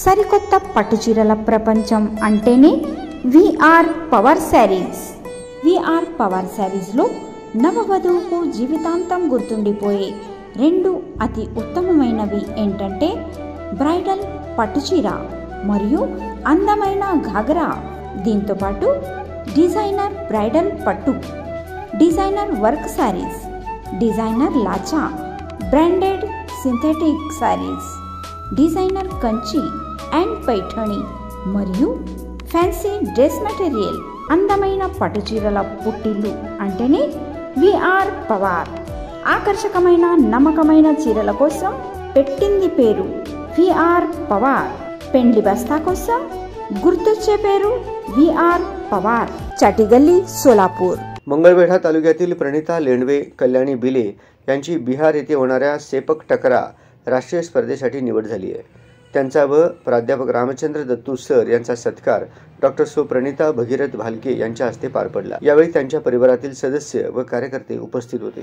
సరికొత్త పట్టుచీరల ప్రపంచం అంటేనే VR power sarees. VR power శారీస్లో నవవధువుకు జీవితాంతం గుర్తుండిపోయే రెండు అతి ఉత్తమమైనవి ఏంటంటే బ్రైడల్ పట్టుచీర మరియు అందమైన ఘాగ్రా. దీంతోపాటు డిజైనర్ బ్రైడల్ పట్టు, designer work sarees, designer lacha, branded synthetic sarees, designer Kanchi and Paithani మరియు ఫ్యాన్సీ డ్రెస్ మెటీరియల్. అందమైన పట్టుచీరల పుట్టిల్లు అంటేనే విఆర్ పవర్. ఆకర్షకమైన నమ్మకమైన చీరల కోసం పెట్టింది పేరు విఆర్ పవర్. పెండ్లి బస్తా కోసం गुर्तुचे पेरू विआर पवार, चाटीगल्ली, सोलापूर. मंगळवेढा तालुक्यातील प्रणिता लेंडवे, कल्याणी बिले यांची बिहार येथे होणाऱ्या सेपक टकरा राष्ट्रीय स्पर्धेसाठी निवड झाली आहे. त्यांचा व प्राध्यापक रामचंद्र दत्तू सर यांचा सत्कार डॉक्टर सो प्रणिता भगीरथ भालके यांच्या हस्ते पार पडला. यावेळी त्यांच्या परिवारातील सदस्य व कार्यकर्ते उपस्थित होते.